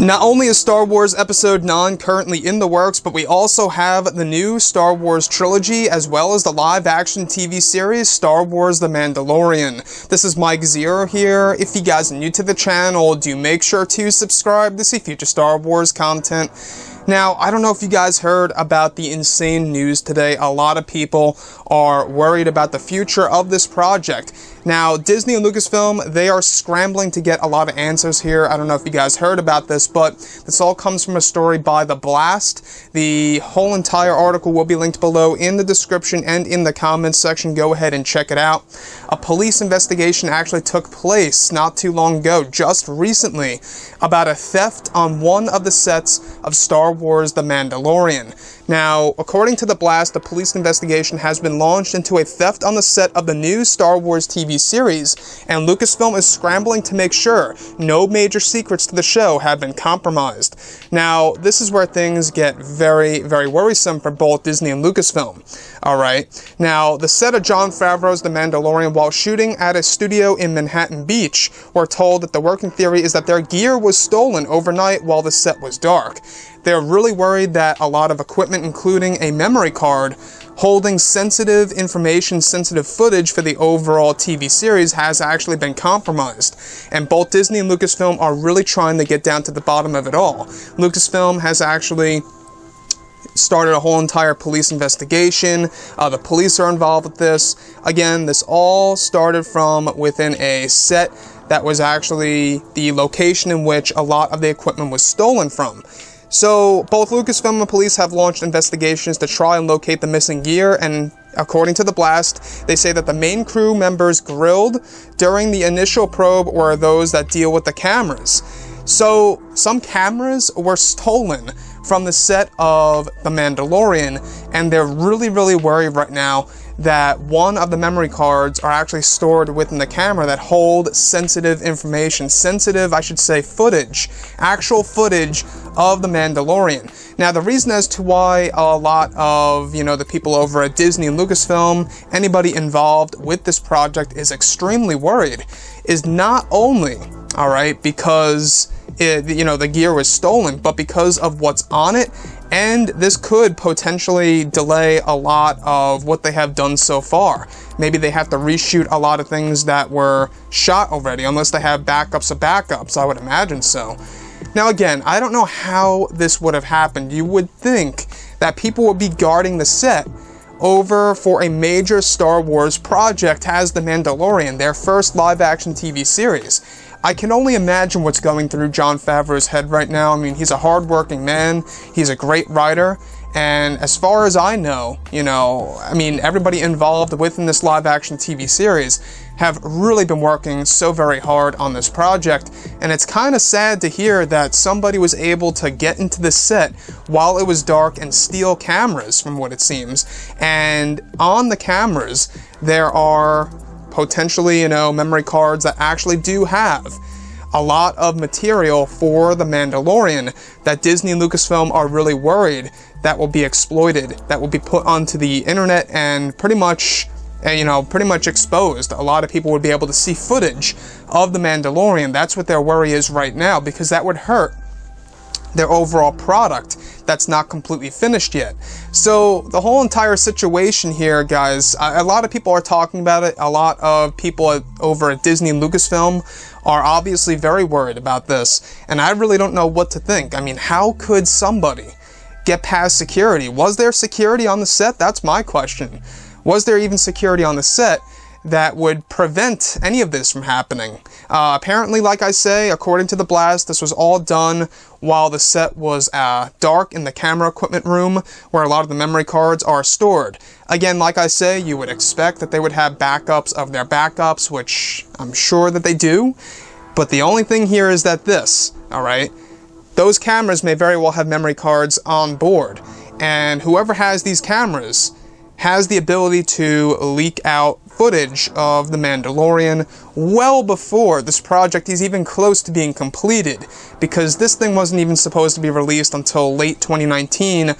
Not only is Star Wars Episode 9 currently in the works, but we also have the new Star Wars trilogy, as well as the live-action TV series, Star Wars The Mandalorian. This is Mike Zero here. If you guys are new to the channel, do make sure to subscribe to see future Star Wars content. Now, I don't know if you guys heard about the insane news today. A lot of people are worried about the future of this project. Now, Disney and Lucasfilm, they are scrambling to get a lot of answers here. I don't know if you guys heard about this, but this all comes from a story by The Blast. The whole entire article will be linked below in the description and in the comments section. Go ahead and check it out. A police investigation actually took place not too long ago, just recently, about a theft on one of the sets of Star Wars The Mandalorian. Now, according to The Blast, a police investigation has been launched into a theft on the set of the new Star Wars TV series, and Lucasfilm is scrambling to make sure no major secrets to the show have been compromised. Now, this is where things get very, very worrisome for both Disney and Lucasfilm. Alright, now, the set of Jon Favreau's The Mandalorian, while shooting at a studio in Manhattan Beach, we're told that the working theory is that their gear was stolen overnight while the set was dark. They're really worried that a lot of equipment, including a memory card holding sensitive information, sensitive footage for the overall TV series, has actually been compromised. And both Disney and Lucasfilm are really trying to get down to the bottom of it all. Lucasfilm has actually started a whole entire police investigation. The police are involved with this. Again, this all started from within a set that was actually the location in which a lot of the equipment was stolen from. So, both Lucasfilm and police have launched investigations to try and locate the missing gear, and according to The Blast, they say that the main crew members grilled during the initial probe were those that deal with the cameras. So, some cameras were stolen from the set of The Mandalorian, and they're really, really worried right now that one of the memory cards are actually stored within the camera that hold sensitive information, sensitive, I should say, footage, actual footage of The Mandalorian. Now, the reason as to why a lot of, the people over at Disney and Lucasfilm, anybody involved with this project is extremely worried, is not only, alright, because the gear was stolen, but because of what's on it, and this could potentially delay a lot of what they have done so far. Maybe they have to reshoot a lot of things that were shot already, unless they have backups of backups, I would imagine so. Now again, I don't know how this would have happened. You would think that people would be guarding the set over for a major Star Wars project as The Mandalorian, their first live-action TV series. I can only imagine what's going through Jon Favreau's head right now. I mean, he's a hard-working man, he's a great writer, and as far as I know, everybody involved within this live-action TV series have really been working so very hard on this project, and it's kind of sad to hear that somebody was able to get into the set while it was dark and steal cameras, from what it seems. And on the cameras, there are potentially, memory cards that actually do have a lot of material for The Mandalorian that Disney and Lucasfilm are really worried that will be exploited, that will be put onto the internet and pretty much exposed. A lot of people would be able to see footage of The Mandalorian. That's what their worry is right now, because that would hurt their overall product that's not completely finished yet. So the whole entire situation here, guys, a lot of people are talking about it. A lot of people over at Disney and Lucasfilm are obviously very worried about this, and I really don't know what to think. I mean, how could somebody get past security? Was there security on the set? That's my question. Was there even security on the set that would prevent any of this from happening? Apparently, like I say, according to The Blast, this was all done while the set was dark in the camera equipment room where a lot of the memory cards are stored. Again, like I say, you would expect that they would have backups of their backups, which I'm sure that they do, but the only thing here is that those cameras may very well have memory cards on board, and whoever has these cameras has the ability to leak out footage of The Mandalorian well before this project is even close to being completed, because this thing wasn't even supposed to be released until late 2019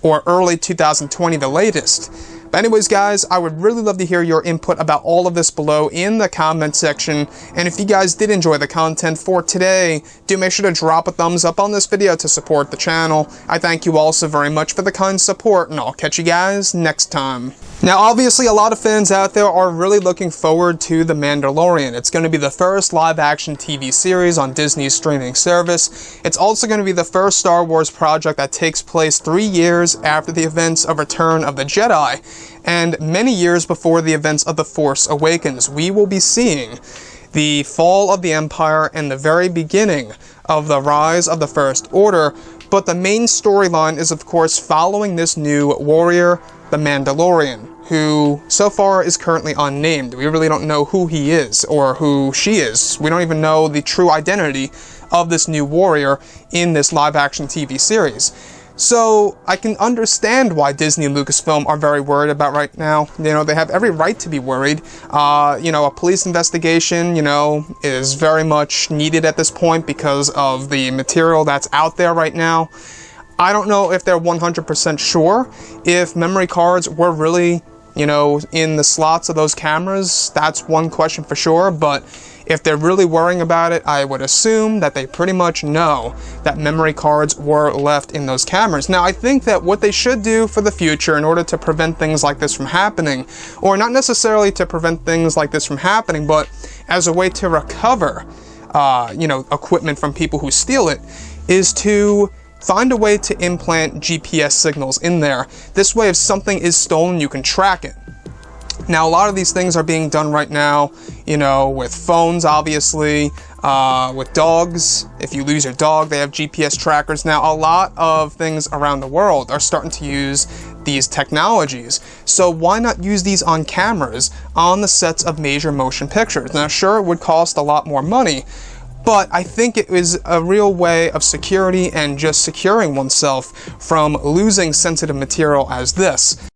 or early 2020, the latest. But anyways, guys, I would really love to hear your input about all of this below in the comment section. And if you guys did enjoy the content for today, do make sure to drop a thumbs up on this video to support the channel. I thank you all so very much for the kind support, and I'll catch you guys next time. Now, obviously, a lot of fans out there are really looking forward to The Mandalorian. It's going to be the first live-action TV series on Disney's streaming service. It's also going to be the first Star Wars project that takes place 3 years after the events of Return of the Jedi, and many years before the events of The Force Awakens. We will be seeing the fall of the Empire and the very beginning of the rise of the First Order, but the main storyline is, of course, following this new warrior, the Mandalorian, who so far is currently unnamed. We really don't know who he is or who she is. We don't even know the true identity of this new warrior in this live-action TV series. So I can understand why Disney and Lucasfilm are very worried about right now. You know, they have every right to be worried. A police investigation, is very much needed at this point because of the material that's out there right now. I don't know if they're 100% sure if memory cards were really, in the slots of those cameras. That's one question for sure, but if they're really worrying about it, I would assume that they pretty much know that memory cards were left in those cameras. Now, I think that what they should do for the future in order to prevent things like this from happening, or not necessarily to prevent things like this from happening, but as a way to recover, equipment from people who steal it, is to find a way to implant GPS signals in there. This way, if something is stolen, you can track it. Now, a lot of these things are being done right now, with phones, obviously, with dogs. If you lose your dog, they have GPS trackers. Now, a lot of things around the world are starting to use these technologies. So why not use these on cameras on the sets of major motion pictures? Now, sure, it would cost a lot more money, but I think it is a real way of security and just securing oneself from losing sensitive material as this.